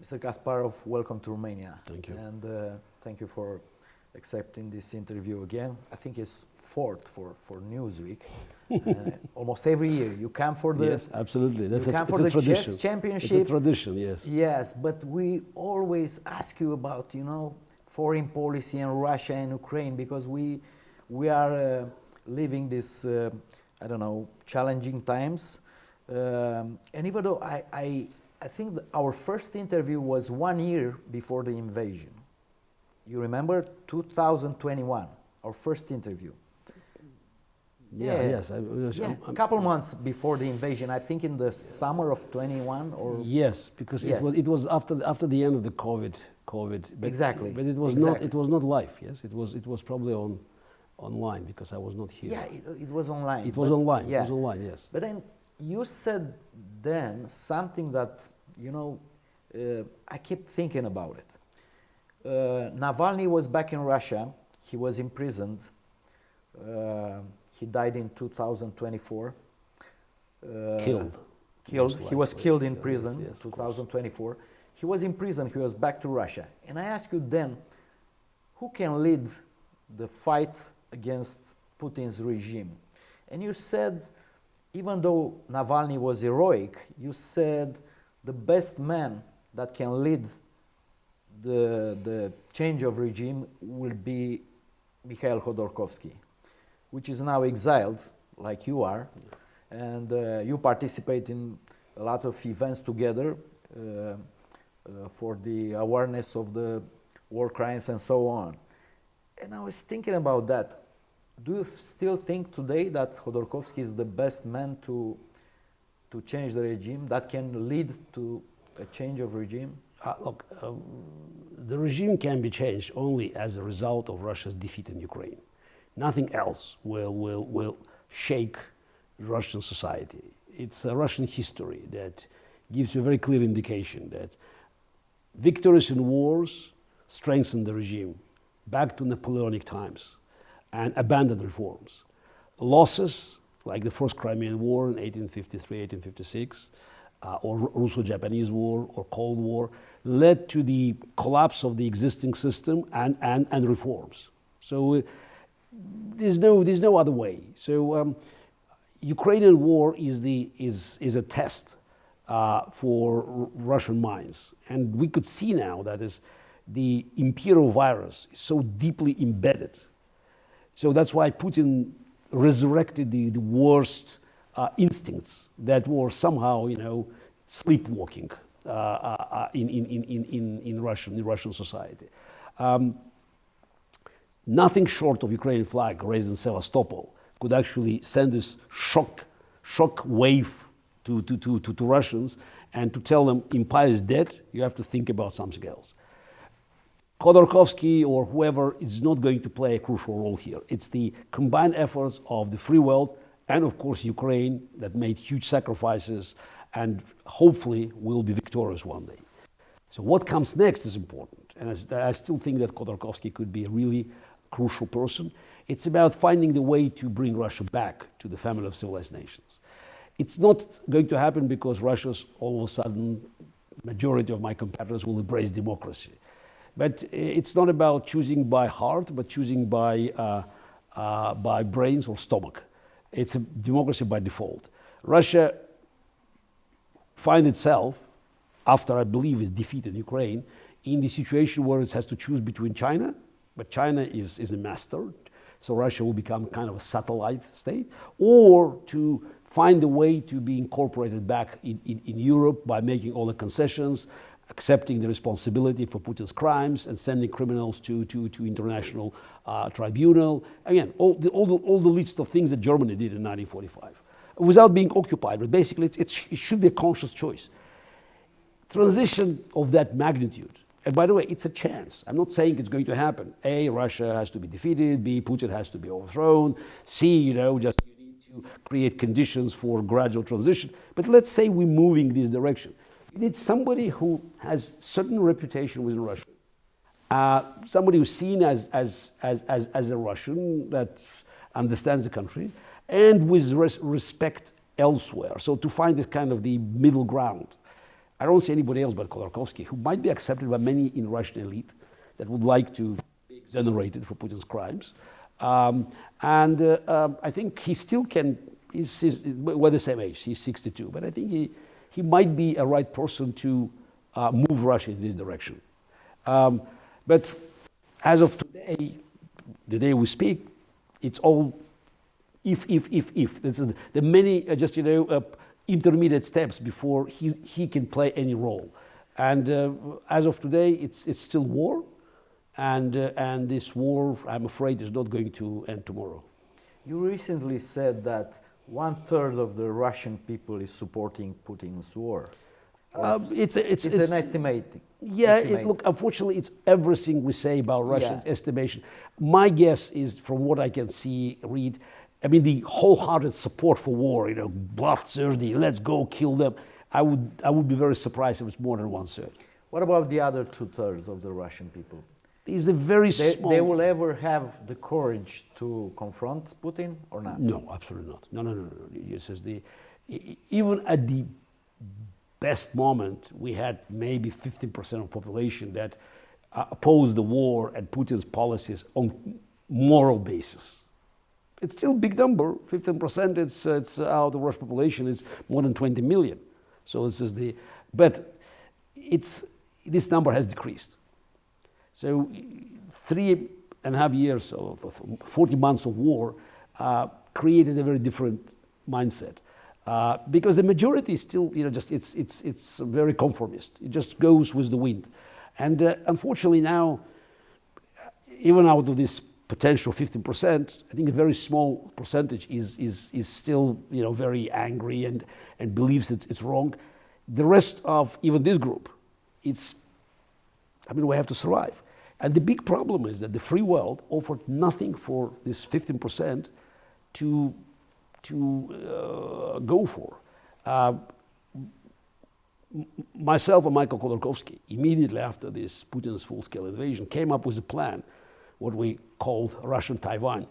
Mr. Kasparov, welcome to Romania. Thank you. And thank you for accepting this interview again. I think it's fourth for Newsweek. Almost every year you come for the yes, absolutely. That's you come for the chess championship. It's a tradition, yes. Yes, but we always ask you about foreign policy and Russia and Ukraine because we are living this I don't know, challenging times. And even though I think that our first interview was 1 year before the invasion. You remember 2021, our first interview. Yes. A couple months before the invasion, I think in the summer of 21 or... Yes, because it was after the end of the COVID. But, exactly. But it was not live. Yes, it was probably online because I was not here. Yeah, it was online. It was online. Yeah. It was online. Yes. But then you said then something that I keep thinking about it. Navalny was back in Russia. He was imprisoned. He died in 2024. Killed. He was killed in prison, yes, 2024. He was in prison. He was back to Russia. And I asked you then, who can lead the fight against Putin's regime? And you said, even though Navalny was heroic, you said the best man that can lead the change of regime will be Mikhail Khodorkovsky, which is now exiled, like you are, and you participate in a lot of events together for the awareness of the war crimes and so on. And I was thinking about that. Do you still think today that Khodorkovsky is the best man to change the regime, that can lead to a change of regime? Look, the regime can be changed only as a result of Russia's defeat in Ukraine. Nothing else will shake Russian society. It's a Russian history that gives you a very clear indication that victories in wars strengthen the regime back to Napoleonic times and abandon reforms. Losses, like the First Crimean War in 1853, 1856, or Russo-Japanese War or Cold War, led to the collapse of the existing system and reforms. So there's no other way. So Ukrainian war is a test for Russian minds, and we could see now that the imperial virus is so deeply embedded. So that's why Putin resurrected the worst instincts that were somehow, sleepwalking in Russian society. Nothing short of Ukrainian flag raised in Sevastopol could actually send this shock wave to Russians and to tell them empire is dead, you have to think about something else. Khodorkovsky or whoever is not going to play a crucial role here. It's the combined efforts of the free world and of course Ukraine that made huge sacrifices and hopefully will be victorious one day. So what comes next is important. And I still think that Khodorkovsky could be a really crucial person. It's about finding the way to bring Russia back to the family of civilized nations. It's not going to happen because Russia's all of a sudden majority of my competitors will embrace democracy. But it's not about choosing by heart, but choosing by brains or stomach. It's a democracy by default. Russia finds itself, after I believe its defeat in Ukraine, in the situation where it has to choose between China, but China is a master, so Russia will become kind of a satellite state, or to find a way to be incorporated back in Europe by making all the concessions, accepting the responsibility for Putin's crimes and sending criminals to international tribunal. Again, all the list of things that Germany did in 1945 without being occupied, but basically it should be a conscious choice. Transition of that magnitude, and by the way, it's a chance. I'm not saying it's going to happen. A, Russia has to be defeated. B, Putin has to be overthrown. C, just you need to create conditions for gradual transition. But let's say we're moving this direction. You need somebody who has certain reputation within Russia, somebody who's seen as a Russian that understands the country, and with respect elsewhere. So to find this kind of the middle ground. I don't see anybody else but Khodorkovsky, who might be accepted by many in Russian elite that would like to be exonerated for Putin's crimes. I think he still can, we're the same age, he's 62, but I think he might be a right person to move Russia in this direction. But as of today, the day we speak, it's all if. There's the many intermediate steps before he can play any role. And as of today, it's still war, and this war, I'm afraid, is not going to end tomorrow. You recently said that 1/3 of the Russian people is supporting Putin's war. It's an estimate. Yeah, look, unfortunately, it's everything we say about Russia's estimation. My guess is, from what I can see, read, I mean, the wholehearted support for war, bloodthirsty, let's go kill them. I would be very surprised if it's more than 1/3. What about the other 2/3 of the Russian people? Is the very small. They will ever have the courage to confront Putin or not? No, absolutely not. No. Even at the best moment, we had maybe 15% of the population that opposed the war and Putin's policies on moral basis. It's still a big number. 15%. It's out of the Russian population. It's more than 20 million. So but this number has decreased. So 3.5 years or 40 months of war created a very different mindset. Because the majority is still, it's very conformist. It just goes with the wind. And unfortunately now, even out of this potential 15%, I think a very small percentage is still, very angry and believes it's wrong. The rest of even this group, we have to survive. And the big problem is that the free world offered nothing for this 15% to go for. Myself and Michael Khodorkovsky, immediately after this Putin's full-scale invasion, came up with a plan, what we called Russian Taiwan,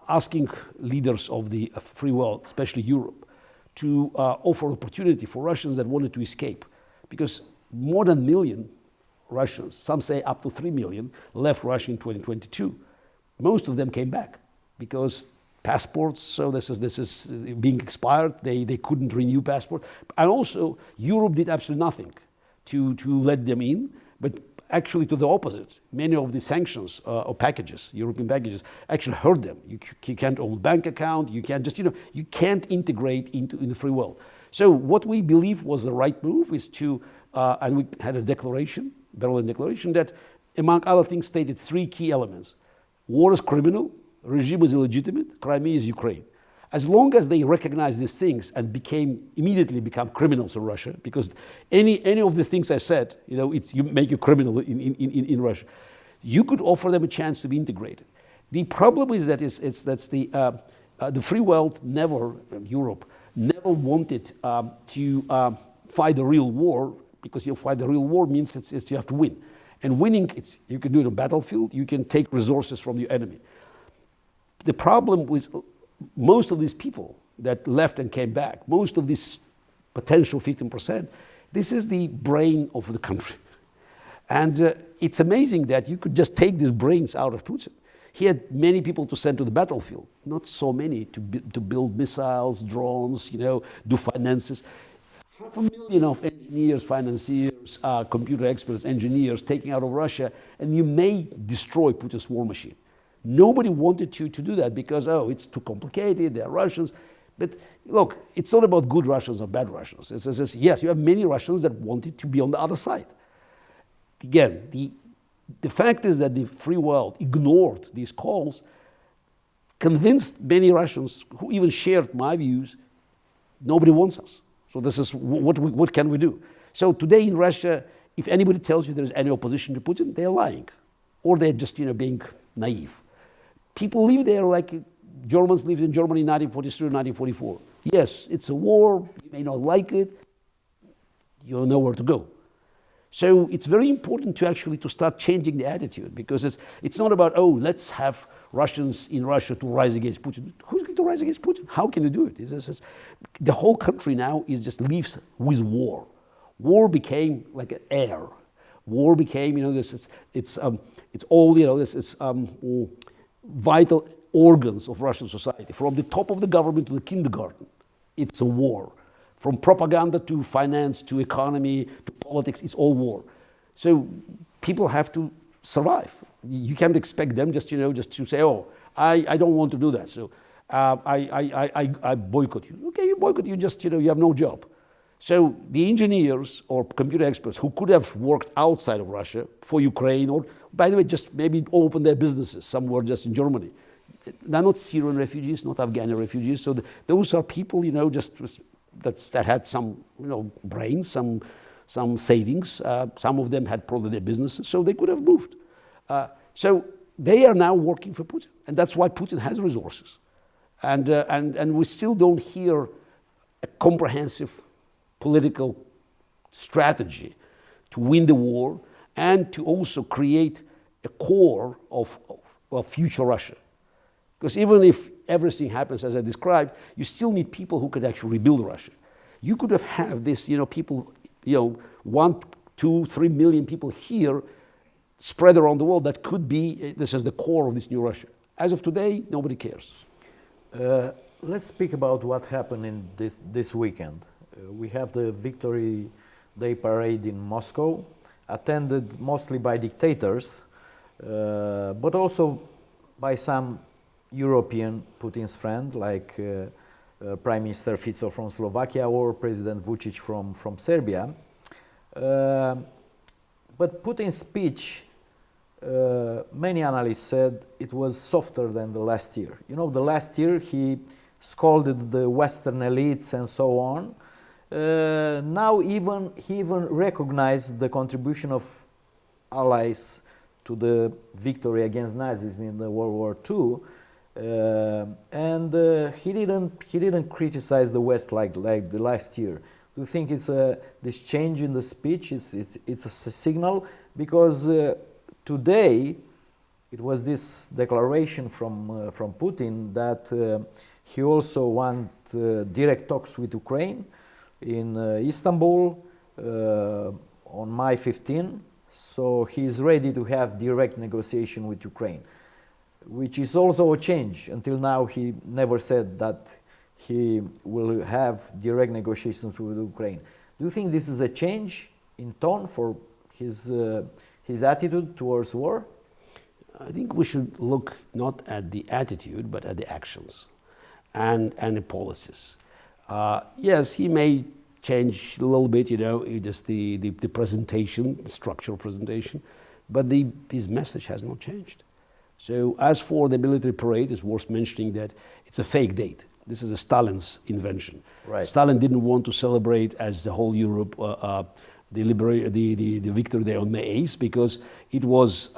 asking leaders of the free world, especially Europe, to offer opportunity for Russians that wanted to escape. Because more than 1 million Russians, some say up to 3 million, left Russia in 2022. Most of them came back because passports, so this is being expired, they couldn't renew passport. And also, Europe did absolutely nothing to let them in, but actually to the opposite. Many of the sanctions or packages, European packages, actually hurt them. You can't own a bank account, you can't you can't integrate in the free world. So what we believe was the right move is to, and we had a declaration, Berlin Declaration, that among other things stated 3 key elements. War is criminal, regime is illegitimate, Crimea is Ukraine. As long as they recognize these things and immediately become criminals in Russia, because any of the things I said, you make you criminal in Russia, you could offer them a chance to be integrated. The problem is that the free world Europe never wanted to fight a real war, because you fight the real war means you have to win. And winning, you can do it on a battlefield, you can take resources from your enemy. The problem with most of these people that left and came back, most of this potential 15%, this is the brain of the country. And it's amazing that you could just take these brains out of Putin. He had many people to send to the battlefield, not so many to build missiles, drones, do finances. 500,000 of engineers, financiers, computer experts, engineers taken out of Russia, and you may destroy Putin's war machine. Nobody wanted to do that because, it's too complicated, they're Russians. But look, it's not about good Russians or bad Russians. It's yes, you have many Russians that wanted to be on the other side. Again, the fact is that the free world ignored these calls, convinced many Russians who even shared my views, nobody wants us. So this is what can we do? So today in Russia, if anybody tells you there is any opposition to Putin, they're lying. Or they're just being naive. People live there like Germans lived in Germany in 1943 or 1944. Yes, it's a war, you may not like it, you don't know where to go. So it's very important to start changing the attitude, because it's not about, let's have Russians in Russia to rise against Putin. Who's going to rise against Putin? How can you do it? The whole country now just lives with war. war became like an air. War became, it's all, this is vital organs of Russian society. From the top of the government to the kindergarten, it's a war. From propaganda to finance to economy to politics, it's all war. So people have to survive. You can't expect them just to say, oh, I don't want to do that. So I boycott you. Okay, you boycott, you just, you have no job. So the engineers or computer experts who could have worked outside of Russia for Ukraine, or by the way, just maybe open their businesses somewhere just in Germany. They're not Syrian refugees, not Afghan refugees. So those are people, that had some, brains, some savings. Some of them had probably their businesses, so they could have moved. So they are now working for Putin, and that's why Putin has resources. And we still don't hear a comprehensive political strategy to win the war and to also create a core of future Russia. Because even if everything happens as I described, you still need people who could actually rebuild Russia. You could have this, people, 1, 2, 3 million people here spread around the world that could be, this is the core of this new Russia. As of today, nobody cares. Let's speak about what happened in this weekend. We have the Victory Day parade in Moscow, attended mostly by dictators, but also by some European Putin's friend, like Prime Minister Fico from Slovakia or President Vučić from Serbia. But Putin's speech, many analysts said it was softer than the last year. The last year he scolded the Western elites and so on. Now he even recognized the contribution of allies to the victory against Nazism in the World War II, and he didn't criticize the West like the last year. Do you think it's this change in the speech? It's a signal, because today it was this declaration from Putin that he also wants direct talks with Ukraine in Istanbul on May 15. So he's ready to have direct negotiation with Ukraine, which is also a change. Until now, he never said that he will have direct negotiations with Ukraine. Do you think this is a change in tone for his attitude towards war? I think we should look not at the attitude, but at the actions and the policies. Yes, he may change a little bit, just the presentation, the structural presentation, but his message has not changed. So as for the military parade, it's worth mentioning that it's a fake date. This is a Stalin's invention. Right. Stalin didn't want to celebrate as the whole Europe the Victory Day on May 8th because it was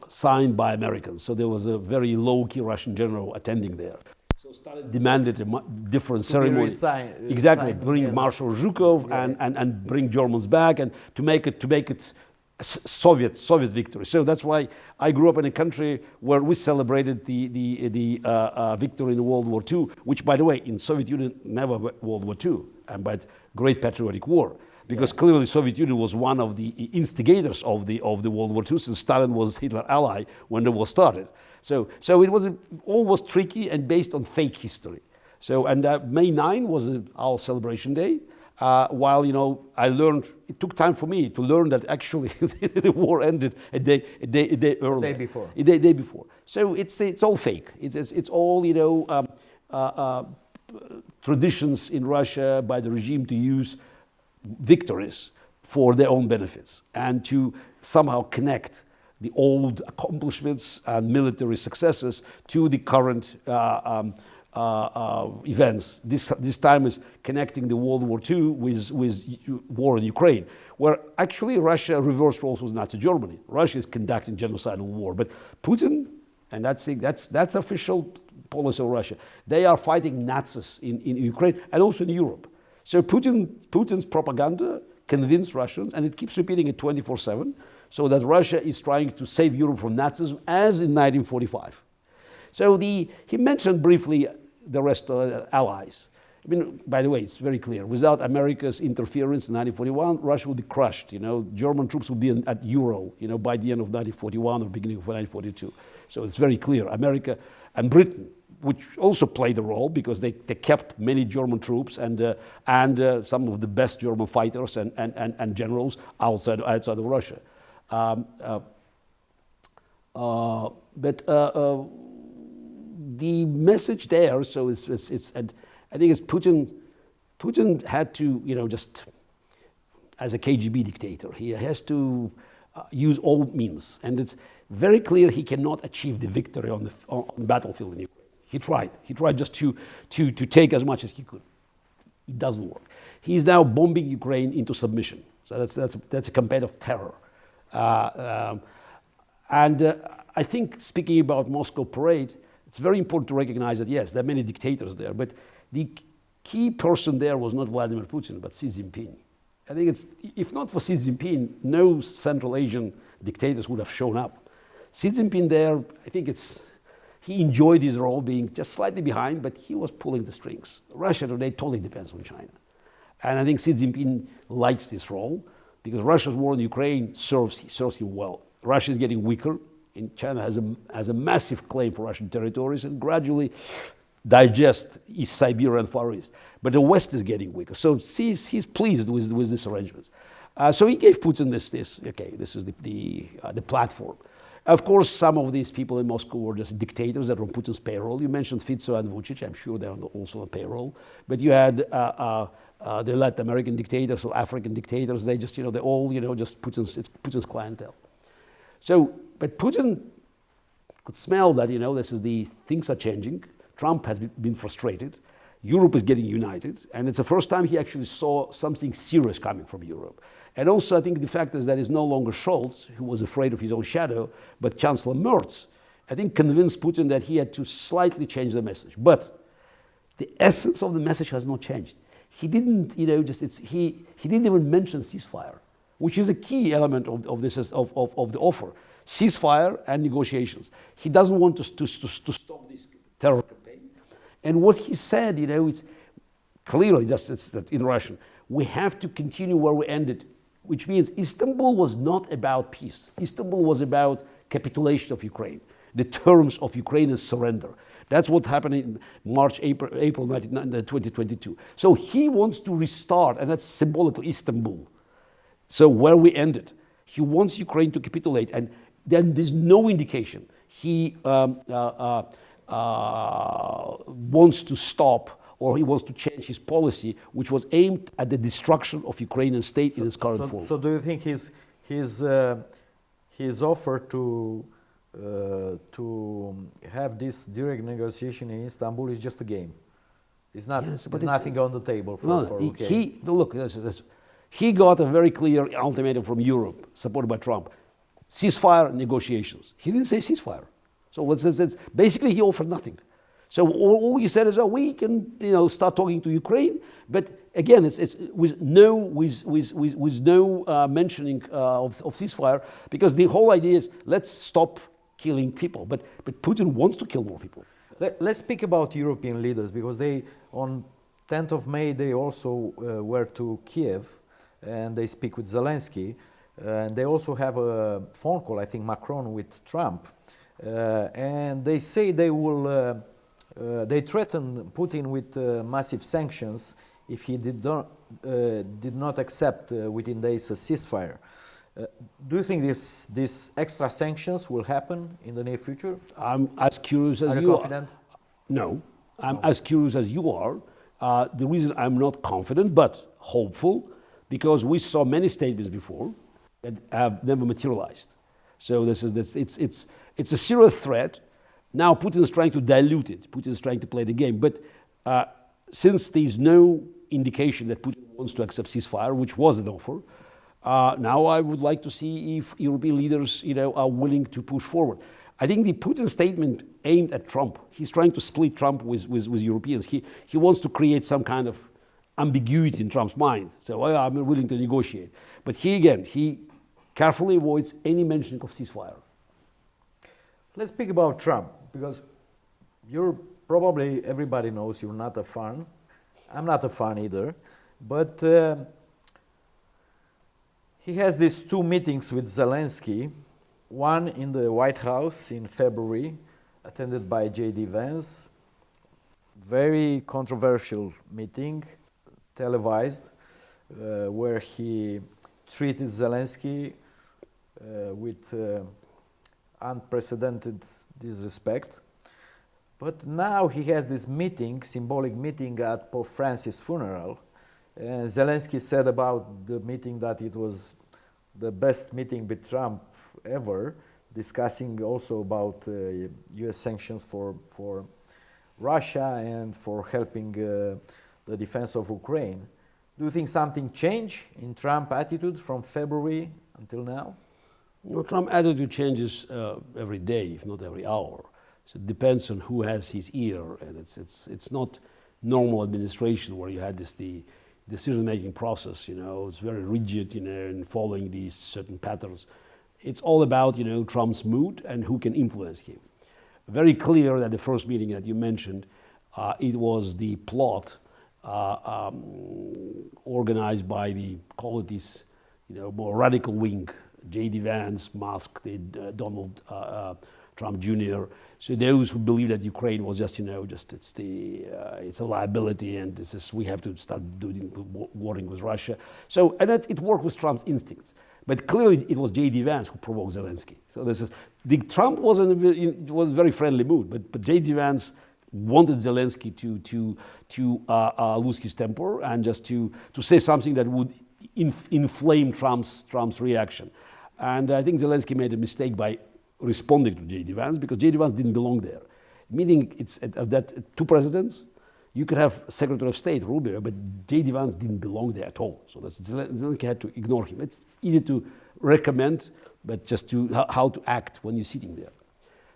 signed by Americans. So there was a very low-key Russian general attending there. So Stalin demanded a different ceremony. Exactly, bring Marshal Zhukov and bring Germans back and to make it Soviet victory. So that's why I grew up in a country where we celebrated the victory in World War II, which, by the way, in Soviet Union never World War II, but Great Patriotic War, because clearly Soviet Union was one of the instigators of the World War II, since Stalin was Hitler's ally when the war started. So it was almost tricky and based on fake history. So May 9 was our celebration day. While I learned, it took time for me to learn that actually the war ended a day earlier. A day before. So it's all fake. It's all traditions in Russia by the regime to use victories for their own benefits and to somehow connect the old accomplishments and military successes to the current events. This time is connecting the World War II with war in Ukraine, where actually Russia reversed roles with Nazi Germany. Russia is conducting genocidal war, but Putin, and that's official policy of Russia, they are fighting Nazis in Ukraine and also in Europe. So Putin's propaganda convinced Russians, and it keeps repeating it 24/7, so that Russia is trying to save Europe from Nazism as in 1945. So he mentioned briefly the rest of the allies. I mean, by the way, it's very clear. Without America's interference in 1941, Russia would be crushed. You know, German troops would be at Ural, you know, by the end of 1941 or beginning of 1942. So it's very clear. America and Britain, which also played a role because they kept many German troops and some of the best German fighters and generals outside of Russia. But the message there, so it's and I think it's Putin had to, you know, just as a KGB dictator, he has to use all means, and it's very clear he cannot achieve the victory on the battlefield in Ukraine. He tried just to take as much as he could. It doesn't work. He's now bombing Ukraine into submission. So that's a campaign of terror. I think, speaking about Moscow parade, it's very important to recognize that yes, there are many dictators there, but the key person there was not Vladimir Putin, but Xi Jinping. I think it's, if not for Xi Jinping, no Central Asian dictators would have shown up. Xi Jinping there, I think he enjoyed his role being just slightly behind, but he was pulling the strings. Russia today totally depends on China. And I think Xi Jinping likes this role because Russia's war in Ukraine serves him well. Russia is getting weaker, and China has a massive claim for Russian territories and gradually digest East Siberia and Far East. But the West is getting weaker. So he's pleased with this arrangement. So he gave Putin this is the platform. Of course, some of these people in Moscow were just dictators that were on Putin's payroll. You mentioned Fico and Vucic. I'm sure they're also on payroll. But you had the Latin American dictators or African dictators. They just, they're all, just it's Putin's clientele. So, but Putin could smell that, things are changing. Trump has been frustrated. Europe is getting united. And it's the first time he actually saw something serious coming from Europe. And also, I think the fact is that it's no longer Scholz, who was afraid of his own shadow, but Chancellor Merz, I think, convinced Putin that he had to slightly change the message. But the essence of the message has not changed. He didn't, he didn't even mention ceasefire, which is a key element of the offer. Ceasefire and negotiations. He doesn't want to stop this terror campaign. And what he said, it's clearly it's in Russian. We have to continue where we ended, which means Istanbul was not about peace. Istanbul was about capitulation of Ukraine, the terms of Ukraine's surrender. That's what happened in April 2022. So he wants to restart, and that's symbolically Istanbul. So where we ended, he wants Ukraine to capitulate, and then there's no indication he wants to stop or he wants to change his policy, which was aimed at the destruction of Ukrainian state in its current form. So do you think his offer to have this direct negotiation in Istanbul is just a game? It's not. Yes, there's nothing on the table for Ukraine. He got a very clear ultimatum from Europe, supported by Trump: ceasefire, negotiations. He didn't say ceasefire. So basically, he offered nothing. So all he said is, we can, start talking to Ukraine, but again, it's with no mentioning of ceasefire, because the whole idea is let's stop killing people. But Putin wants to kill more people. Let's speak about European leaders, because they on 10th of May they also were to Kiev, and they speak with Zelensky, and they also have a phone call, I think, Macron with Trump, and they say they will. They threatened Putin with massive sanctions if he did not accept within days a ceasefire. Do you think these extra sanctions will happen in the near future? I'm as curious as you are. No, I'm as curious as you are. The reason I'm not confident but hopeful, because we saw many statements before that have never materialized. So it's a serious threat. Now Putin is trying to dilute it. Putin is trying to play the game. But since there's no indication that Putin wants to accept ceasefire, which was an offer, now I would like to see if European leaders, are willing to push forward. I think the Putin statement aimed at Trump. He's trying to split Trump with Europeans. He wants to create some kind of ambiguity in Trump's mind. So I'm willing to negotiate. But he carefully avoids any mention of ceasefire. Let's speak about Trump, because everybody knows you're not a fan. I'm not a fan either, but he has these two meetings with Zelensky, one in the White House in February, attended by J.D. Vance, very controversial meeting, televised, where he treated Zelensky with unprecedented disrespect. But now he has this meeting, symbolic meeting at Pope Francis' funeral. And Zelensky said about the meeting that it was the best meeting with Trump ever, discussing also about US sanctions for Russia and for helping the defense of Ukraine. Do you think something changed in Trump's attitude from February until now? No, Trump's attitude changes every day, if not every hour. So it depends on who has his ear, and it's not normal administration where you had the decision-making process. You know, it's very rigid, you know, and following these certain patterns. It's all about, you know, Trump's mood and who can influence him. Very clear that the first meeting that you mentioned, it was the plot organized by the, call it this, you know, more radical wing, J.D. Vance, Musk, Donald Trump Jr. So those who believe that Ukraine was just, you know, it's a liability, and we have to start warring with Russia. So, and it worked with Trump's instincts. But clearly it was J.D. Vance who provoked Zelensky. So Trump was was a very friendly mood, but J.D. Vance wanted Zelensky to lose his temper and just to say something that would inflame Trump's reaction. And I think Zelensky made a mistake by responding to J.D. Vance, because J.D. Vance didn't belong there. Meaning it's that two presidents, you could have Secretary of State Rubio, but J.D. Vance didn't belong there at all. So Zelensky had to ignore him. It's easy to recommend, but just how to act when you're sitting there.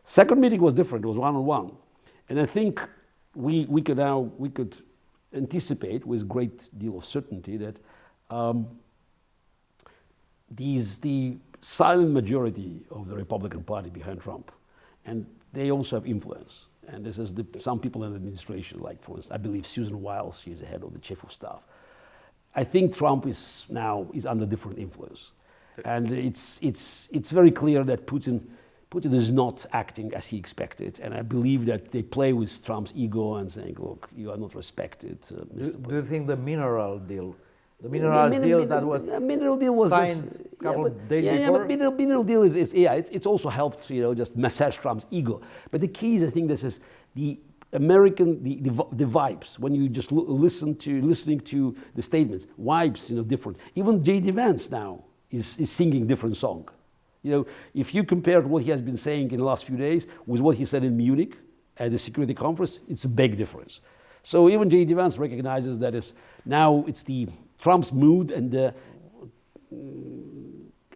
Second meeting was different. It was one-on-one. And I think we could anticipate with great deal of certainty that the silent majority of the Republican Party behind Trump, and they also have influence. And this is some people in the administration, like for instance, I believe Susan Wiles, she is the head of the chief of staff. I think Trump is under different influence, and it's very clear that Putin is not acting as he expected, and I believe that they play with Trump's ego and saying, "Look, you are not respected." Do you think the mineral deal? The mineral deal that was signed a couple of days before? Yeah, but mineral deal it's also helped, you know, just massage Trump's ego. But the key is, I think, this is the American, the vibes. When you just listening to the statements, vibes, you know, different. Even J.D. Vance now is singing different song. You know, if you compare what he has been saying in the last few days with what he said in Munich at the security conference, it's a big difference. So even J.D. Vance recognizes that now it's the Trump's mood and the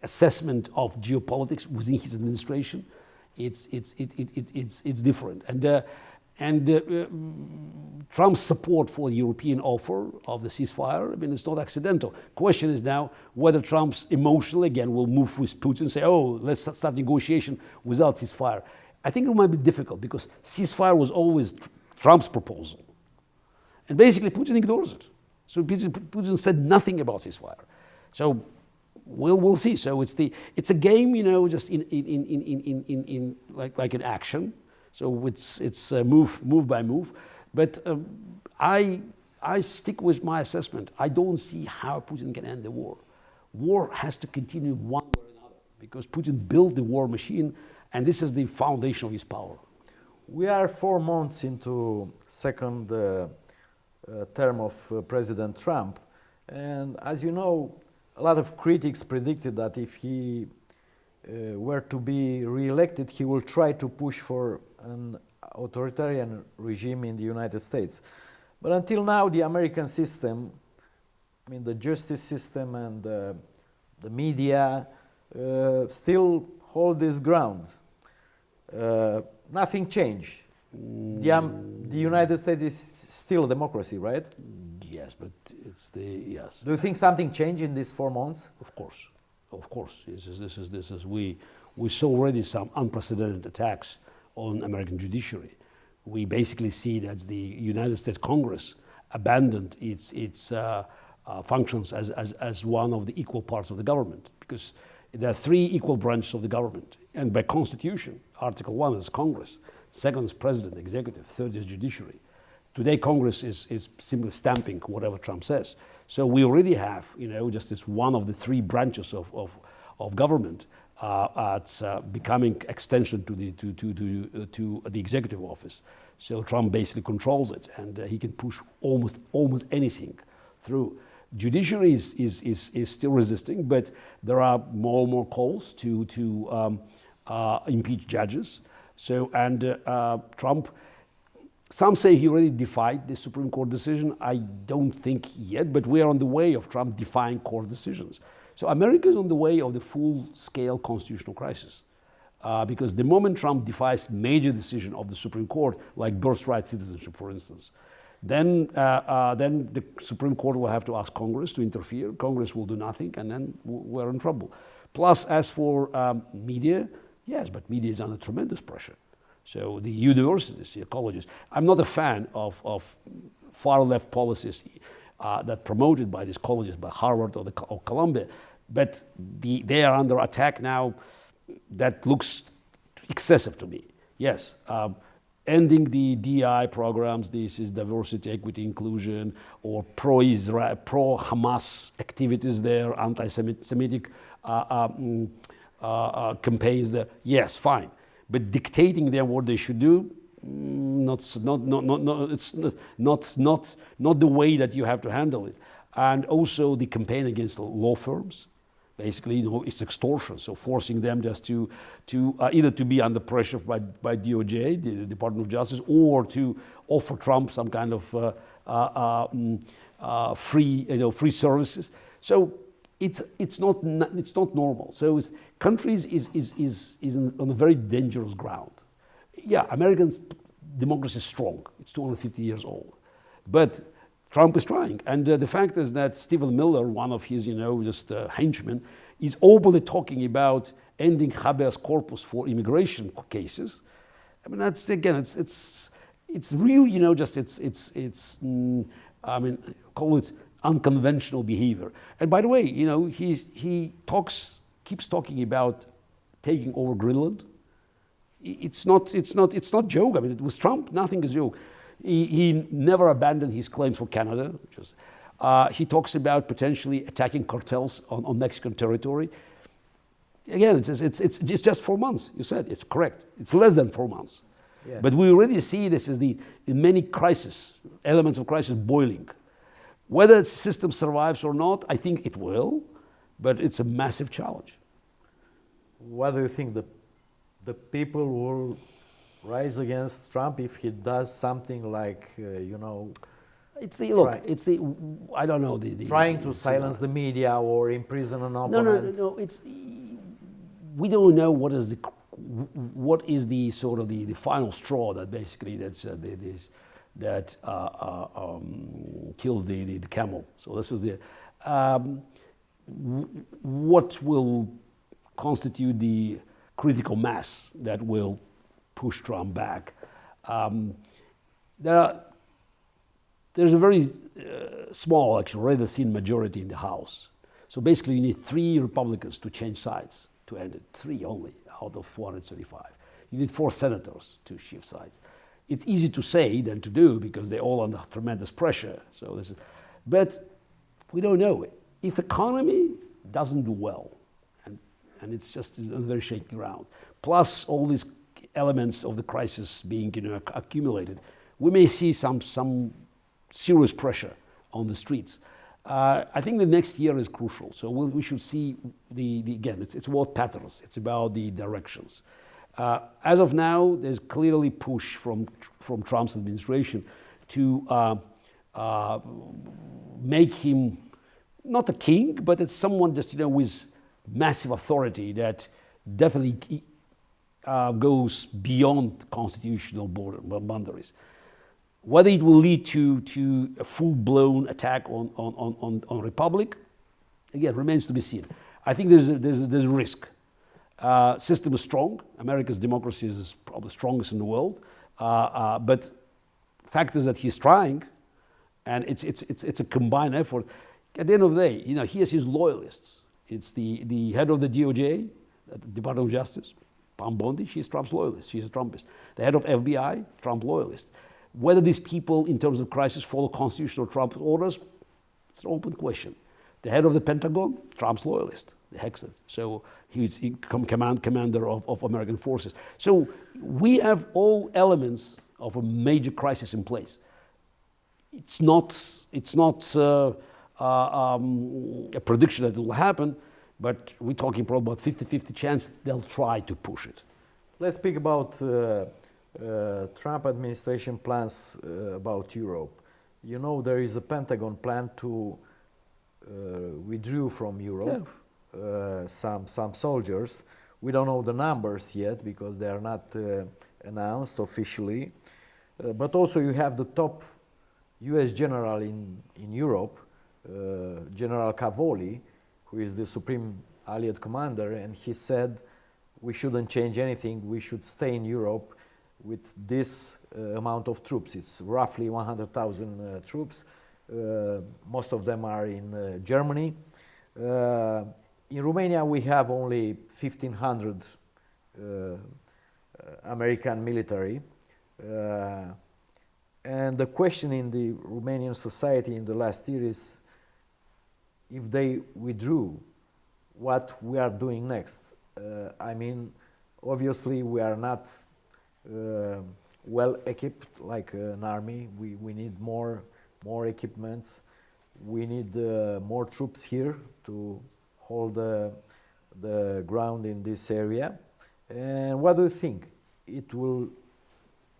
assessment of geopolitics within his administration. It's different, and Trump's support for the European offer of the ceasefire, I mean, it's not accidental. Question is now whether Trump's emotionally again will move with Putin and say, "Oh, let's start negotiation without ceasefire." I think it might be difficult because ceasefire was always Trump's proposal, and basically Putin ignores it. So Putin said nothing about ceasefire. So we'll see. So it's a game, you know, just in like an action. So it's move by move. But I stick with my assessment. I don't see how Putin can end the war. War has to continue one way or another because Putin built the war machine, and this is the foundation of his power. We are 4 months into second term of President Trump, and as you know, a lot of critics predicted that if he were to be re-elected, he will try to push for an authoritarian regime in the United States. But until now, the American system, I mean the justice system and the media, still hold this ground. Nothing changed. The United States is still a democracy, right? Yes, but yes. Do you think something changed in these 4 months? Of course. We saw already some unprecedented attacks on American judiciary. We basically see that the United States Congress abandoned its functions as one of the equal parts of the government, because there are three equal branches of the government, and by constitution, Article 1 is Congress, second is president, executive, third is judiciary. Today, Congress is simply stamping whatever Trump says. So we already have, just as one of the three branches of government becoming extension to the executive office. So Trump basically controls it, and he can push almost anything through. Judiciary is still resisting, but there are more and more calls to impeach judges. So, and Trump, some say he already defied the Supreme Court decision. I don't think yet, but we are on the way of Trump defying court decisions. So America is on the way of the full-scale constitutional crisis. Because the moment Trump defies major decision of the Supreme Court, like birthright citizenship, for instance, then the Supreme Court will have to ask Congress to interfere. Congress will do nothing, and then we're in trouble. Plus, as for media, yes, but media is under tremendous pressure. So the universities, the colleges, I'm not a fan of far-left policies that promoted by these colleges, by Harvard or Columbia, but they are under attack now. That looks excessive to me. Yes, ending the DI programs, this is diversity, equity, inclusion, or pro-Israel, pro-Hamas activities there, anti-Semitic campaigns there. Yes, fine, but dictating them what they should do, it's not the way that you have to handle it. And also the campaign against law firms. Basically, it's extortion. So forcing them just to either to be under pressure by DOJ, the Department of Justice, or to offer Trump some kind of free services. So it's not normal. So countries is on a very dangerous ground. Yeah, American democracy is strong. It's 250 years old, but Trump is trying, and the fact is that Stephen Miller, one of his, henchmen, is openly talking about ending habeas corpus for immigration cases. I mean, that's again, it's really, call it unconventional behavior. And by the way, he keeps talking about taking over Greenland. It's not joke. I mean, it was Trump. Nothing is joke. He never abandoned his claims for Canada. He talks about potentially attacking cartels on Mexican territory. Again, it's just 4 months. You said it's correct. It's less than 4 months. Yeah. But we already see this as in many elements of crisis boiling. Whether the system survives or not, I think it will, but it's a massive challenge. What do you think the people will rise against Trump if he does something like, It's the I don't know trying to silence the media or imprison an opponent. No. We don't know what is the sort of the final straw that basically kills the camel. So this is what will constitute the critical mass that will push Trump back. There's a very small, actually, rather thin majority in the House. So basically, you need 3 Republicans to change sides to end it. 3 only out of 435. You need 4 senators to shift sides. It's easy to say than to do because they're all under tremendous pressure. So but we don't know. If economy doesn't do well, and it's just a very shaky ground, plus all these elements of the crisis being accumulated, we may see some serious pressure on the streets. I think the next year is crucial. So we should see again, it's about patterns. It's about the directions. As of now, there's clearly push from Trump's administration to make him not a king, but it's someone just with massive authority that definitely goes beyond constitutional boundaries. Whether it will lead to a full-blown attack on Republic, again, remains to be seen. I think there's a risk. System is strong. America's democracy is probably the strongest in the world. But fact is that he's trying, And it's a combined effort. At the end of the day, he has his loyalists. It's the head of the DOJ, Department of Justice, Pam Bondi, she's Trump's loyalist. She's a Trumpist. The head of FBI, Trump loyalist. Whether these people, in terms of crisis, follow constitutional Trump orders, it's an open question. The head of the Pentagon, Trump's loyalist, the Hexes. So he's commander of American forces. So we have all elements of a major crisis in place. It's not a prediction that it will happen, but we're talking probably about 50-50 chance they'll try to push it. Let's speak about Trump administration plans about Europe. There is a Pentagon plan to withdraw from Europe some soldiers. We don't know the numbers yet because they are not announced officially. But also you have the top US general in Europe, General Cavoli, who is the Supreme Allied Commander, and he said we shouldn't change anything, we should stay in Europe with this amount of troops. It's roughly 100,000 troops. Most of them are in Germany. In Romania we have only 1,500 American military. And the question in the Romanian society in the last year is, if they withdrew, what we are doing next? Obviously we are not well equipped like an army. We need more equipment. We need more troops here to hold the ground in this area. And what do you think? It will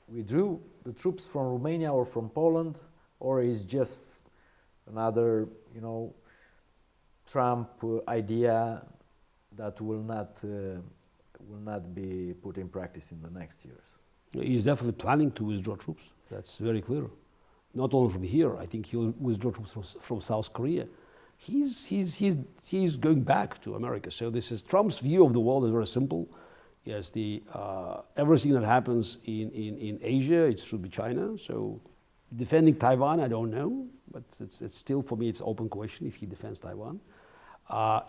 withdraw the troops from Romania or from Poland, or is just another, Trump idea that will not be put in practice in the next years? He's definitely planning to withdraw troops. That's very clear. Not only from here. I think he'll withdraw troops from South Korea. He's going back to America. So this is Trump's view of the world is very simple. Yes, everything that happens in Asia, it should be China. So defending Taiwan, I don't know, but it's still, for me, it's an open question if he defends Taiwan.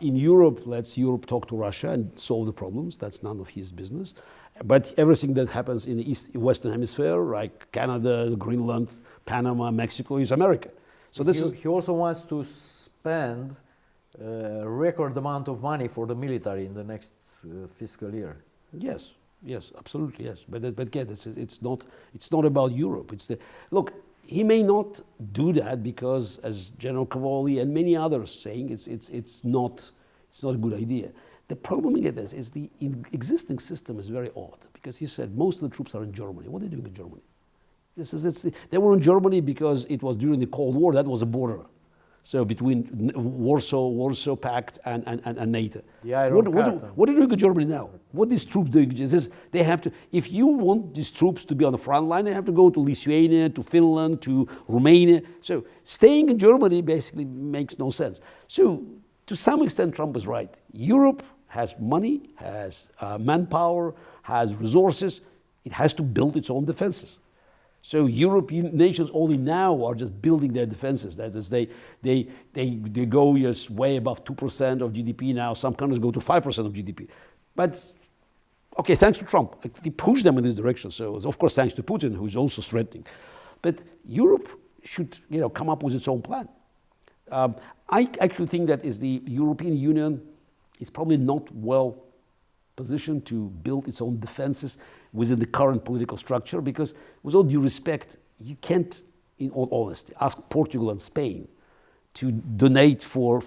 In Europe, let's Europe talk to Russia and solve the problems. That's none of his business. But everything that happens in the Western Hemisphere, like Canada, Greenland, Panama, Mexico, is America. So he also wants to spend a record amount of money for the military in the next fiscal year. Yes, absolutely, yes. But again, it's not about Europe. Look, he may not do that because, as General Cavoli and many others saying, it's not a good idea. The problem with this is the existing system is very odd, because he said most of the troops are in Germany. What are they doing in Germany? They were in Germany because it was during the Cold War. That was a border. So between Warsaw Pact and NATO. What are they doing in Germany now? What are these troops doing? They have to. If you want these troops to be on the front line, they have to go to Lithuania, to Finland, to Romania. So staying in Germany basically makes no sense. So to some extent, Trump is right. Europe has money, has manpower, has resources. It has to build its own defenses. So European nations only now are just building their defenses. That is, they go just way above 2% of GDP now. Some countries go to 5% of GDP. But, okay, thanks to Trump. He pushed them in this direction. So, of course, thanks to Putin, who's also threatening. But Europe should, come up with its own plan. I actually think that the European Union is probably not well positioned to build its own defenses within the current political structure, because with all due respect, you can't, in all honesty, ask Portugal and Spain to donate for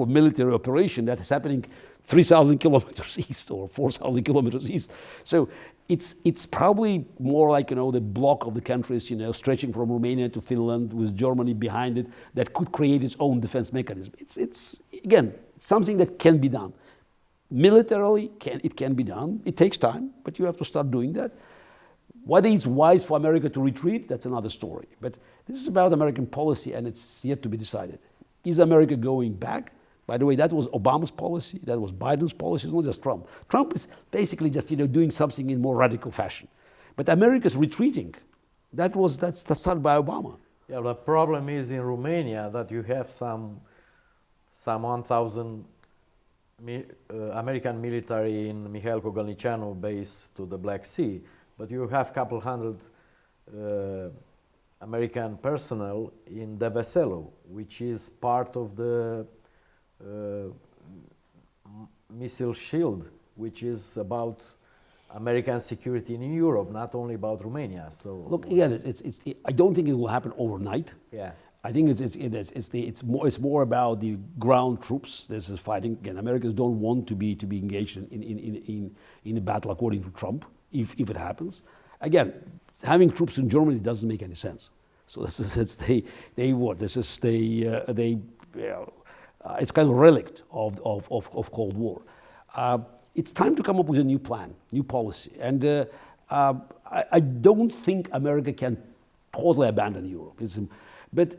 military operation that is happening 3,000 kilometers east or 4,000 kilometers east. So it's probably more like, the block of the countries, stretching from Romania to Finland with Germany behind it, that could create its own defense mechanism. It's again, something that can be done. Militarily, it can be done. It takes time, but you have to start doing that. Whether it's wise for America to retreat, that's another story. But this is about American policy, and it's yet to be decided. Is America going back? By the way, that was Obama's policy. That was Biden's policy. It's not just Trump. Trump is basically just doing something in more radical fashion. But America's retreating. That's started by Obama. Yeah, the problem is in Romania that you have some 1,000 American military in Mihail Kogălnicianu base to the Black Sea, but you have a couple hundred American personnel in Deveselu, which is part of the missile shield, which is about American security in Europe, not only about Romania. So look, again, I don't think it will happen overnight. yeah. I think it's more about the ground troops. This is fighting. Again, Americans don't want to be engaged in a battle according to Trump, if it happens. Again, having troops in Germany doesn't make any sense. So it's kind of a relic of Cold War. It's time to come up with a new plan, new policy, and I don't think America can totally abandon Europe. But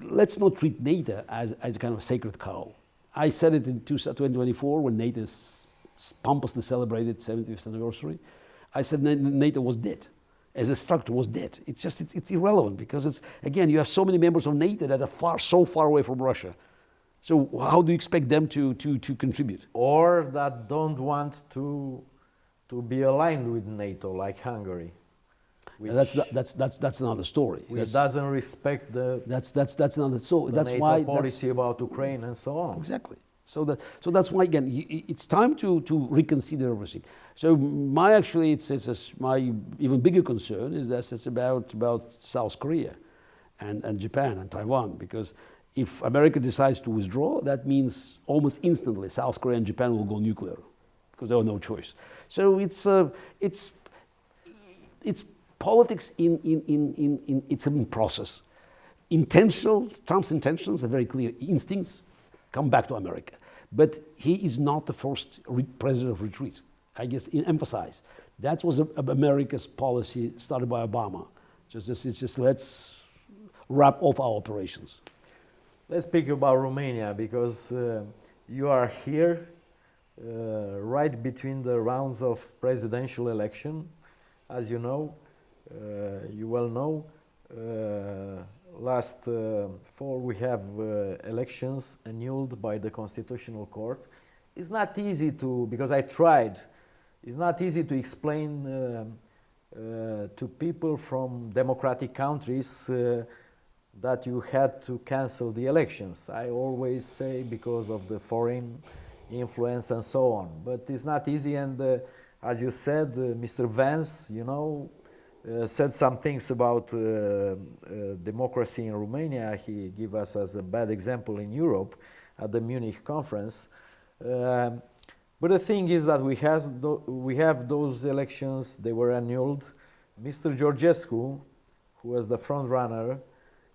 let's not treat NATO as a kind of a sacred cow. I said it in 2024 when NATO pompously celebrated 70th anniversary. I said NATO was dead. As a structure was dead. It's irrelevant because again, you have so many members of NATO that are so far away from Russia. So how do you expect them to contribute? Or that don't want to be aligned with NATO, like Hungary. That's another story. Which doesn't respect the that's another story. That's NATO why policy about Ukraine and so on. Exactly. So that's why again it's time to reconsider everything. So my even bigger concern is that it's about South Korea and Japan and Taiwan, because if America decides to withdraw, that means almost instantly South Korea and Japan will go nuclear because they have no choice. So it's politics in its own process. Trump's intentions are very clear. Instincts come back to America. But he is not the first president of retreat. I guess emphasize that was America's policy started by Obama. Let's wrap off our operations. Let's speak about Romania, because you are here right between the rounds of presidential election. As you know, you well know, last fall we have elections annulled by the Constitutional Court. It's not easy because I tried, it's not easy to explain to people from democratic countries that you had to cancel the elections. I always say because of the foreign influence and so on. But it's not easy, and as you said, Mr. Vance, said some things about democracy in Romania. He gave us as a bad example in Europe at the Munich conference. But the thing is that we have those elections, they were annulled. Mr. Georgescu, who was the front runner,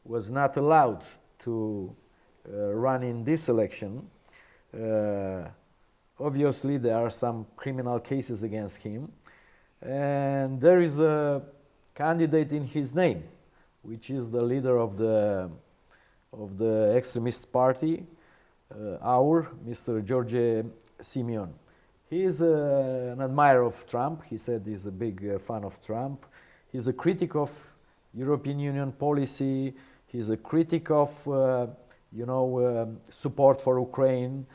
was not allowed to run in this election. Obviously, there are some criminal cases against him. And there is a candidate in his name, which is the leader of the extremist party, Mr. George Simeon. He is an admirer of Trump. He said he's a big fan of Trump. He's a critic of European Union policy. He's a critic of, support for Ukraine.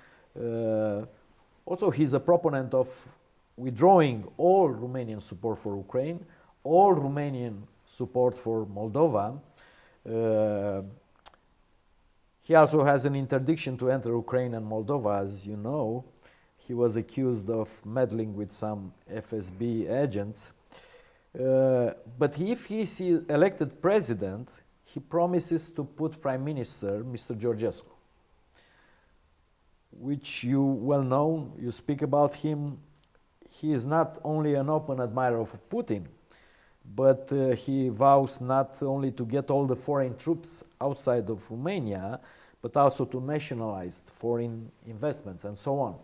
Also, he's a proponent of withdrawing all Romanian support for Ukraine, all Romanian support for Moldova. He also has an interdiction to enter Ukraine and Moldova, as you know. He was accused of meddling with some FSB agents. But if he is elected president, he promises to put Prime Minister Mr. Georgescu, which you well know, you speak about him. He is not only an open admirer of Putin, but he vows not only to get all the foreign troops outside of Romania, but also to nationalize foreign investments and so on.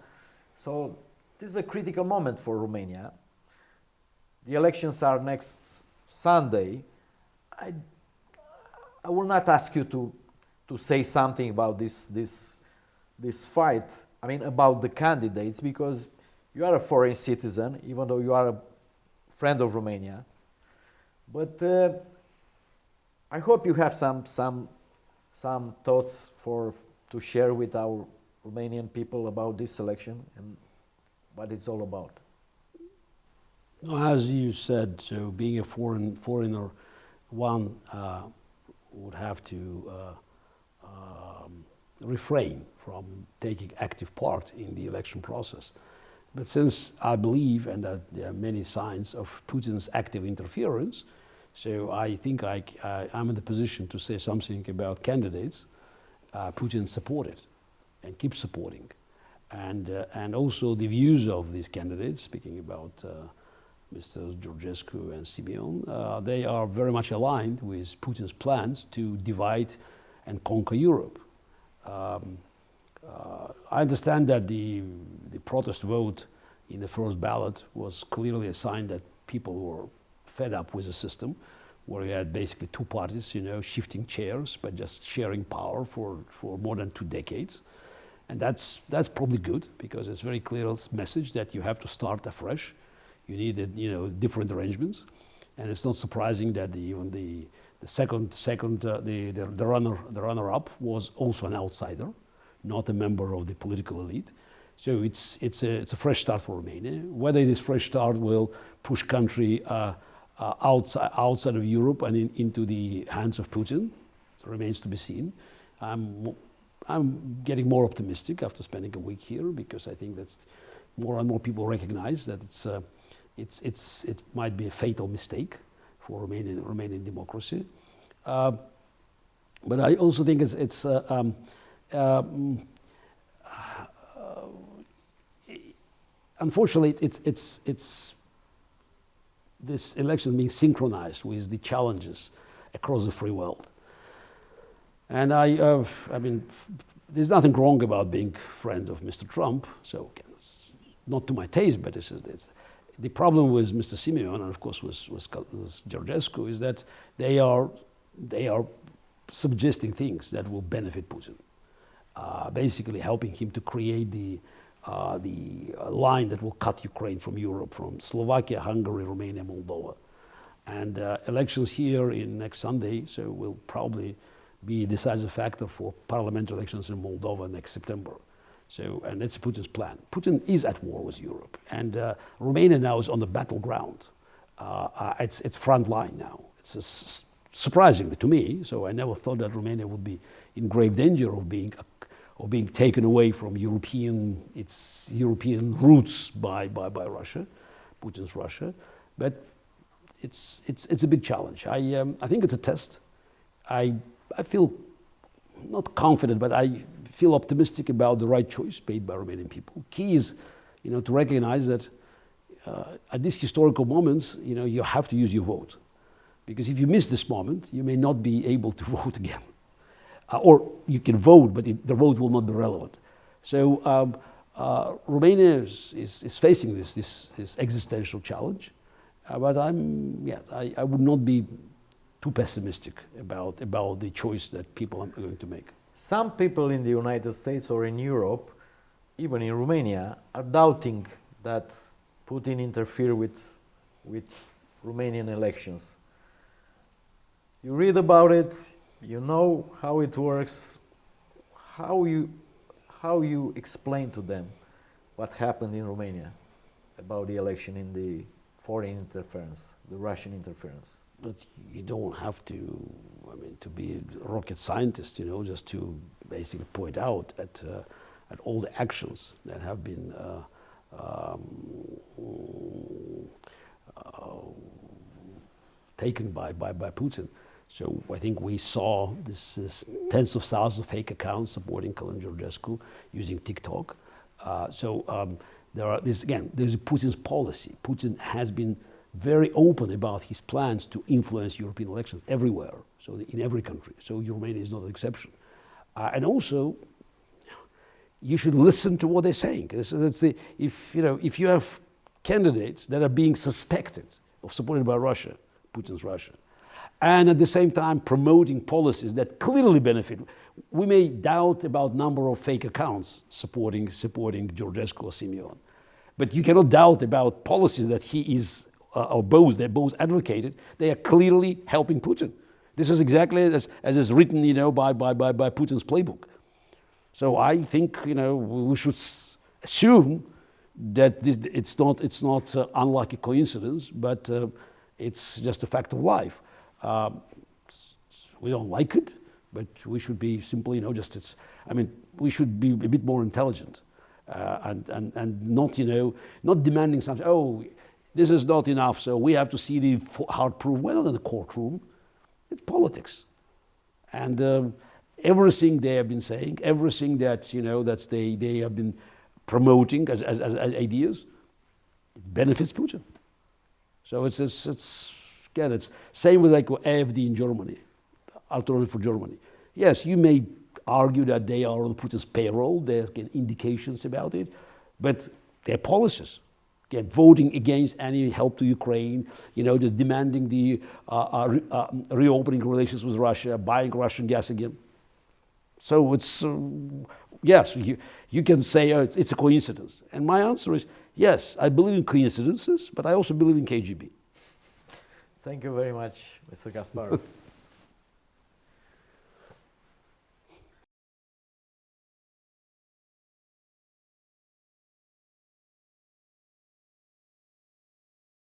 So this is a critical moment for Romania. The elections are next Sunday. I will not ask you to say something about this fight, about the candidates, because you are a foreign citizen, even though you are a friend of Romania. But I hope you have some thoughts to share with our Romanian people about this election and what it's all about. As you said, so being a foreigner, one would have to refrain from taking active part in the election process. But since I believe, and that there are many signs of Putin's active interference, so I think I'm in the position to say something about candidates Putin supported and keeps supporting. And also the views of these candidates, speaking about Mr. Georgescu and Simeon, they are very much aligned with Putin's plans to divide and conquer Europe. I understand that the protest vote in the first ballot was clearly a sign that people were fed up with the system, where you had basically two parties, shifting chairs, but just sharing power for more than 2 decades. And that's probably good, because it's very clear message that you have to start afresh. You needed, different arrangements, and it's not surprising that even the runner-up was also an outsider, not a member of the political elite. So it's a fresh start for Romania. Whether this fresh start will push country outside of Europe and into the hands of Putin remains to be seen. I'm getting more optimistic after spending a week here, because I think that more and more people recognize that it might be a fatal mistake for Romanian democracy. But I also think unfortunately, this election is being synchronized with the challenges across the free world. And there's nothing wrong about being friend of Mr. Trump. So it's not to my taste, but the problem with Mr. Simeon and of course with Georgescu is that they are suggesting things that will benefit Putin, basically helping him to create the line that will cut Ukraine from Europe, from Slovakia, Hungary, Romania, Moldova. And elections here in next Sunday, so will probably be a decisive factor for parliamentary elections in Moldova next September. So, and that's Putin's plan. Putin is at war with Europe, and Romania now is on the battleground. It's front line now. It's surprisingly to me. So I never thought that Romania would be in grave danger of being taken away from its European roots by Russia, Putin's Russia. But it's a big challenge. I think it's a test. I feel not confident, but I feel optimistic about the right choice made by Romanian people. Key is, to recognize that at these historical moments, you have to use your vote, because if you miss this moment, you may not be able to vote again, or you can vote, but the vote will not be relevant. So Romania is facing this existential challenge, but I would not be too pessimistic about the choice that people are going to make. Some people in the United States or in Europe, even in Romania, are doubting that Putin interfered with Romanian elections. You read about it, you know how it works. How you explain to them what happened in Romania about the election, in the foreign interference, the Russian interference? But you don't have to be a rocket scientist, just to basically point out at all the actions that have been taken by Putin. So I think we saw this tens of thousands of fake accounts supporting Călin Georgescu using TikTok. There's Putin's policy. Putin has been very open about his plans to influence European elections everywhere, so in every country. So Romania is not an exception. And also, you should listen to what they're saying. If you have candidates that are being suspected of supported by Russia, Putin's Russia, and at the same time promoting policies that clearly benefit, we may doubt about number of fake accounts supporting Georgescu or Simeon, but you cannot doubt about policies that he is. They both advocated, they are clearly helping Putin. This is exactly as is written, by Putin's playbook. So I think, we should assume that it's not unlike a coincidence, but it's just a fact of life. We don't like it, but we should be simply, we should be a bit more intelligent and not demanding something. Oh, this is not enough, so we have to see the hard proof. We're not in the courtroom. It's politics, and everything they have been saying, everything that that they have been promoting as ideas, it benefits Putin. So it's same with like AfD in Germany, Alternative for Germany. Yes, you may argue that they are on Putin's payroll. There's indications about it, but their policies, again, voting against any help to Ukraine, just demanding the reopening relations with Russia, buying Russian gas again. So it's yes, you can say it's a coincidence, and my answer is yes. I believe in coincidences, but I also believe in KGB. Thank you very much, Mr. Kasparov.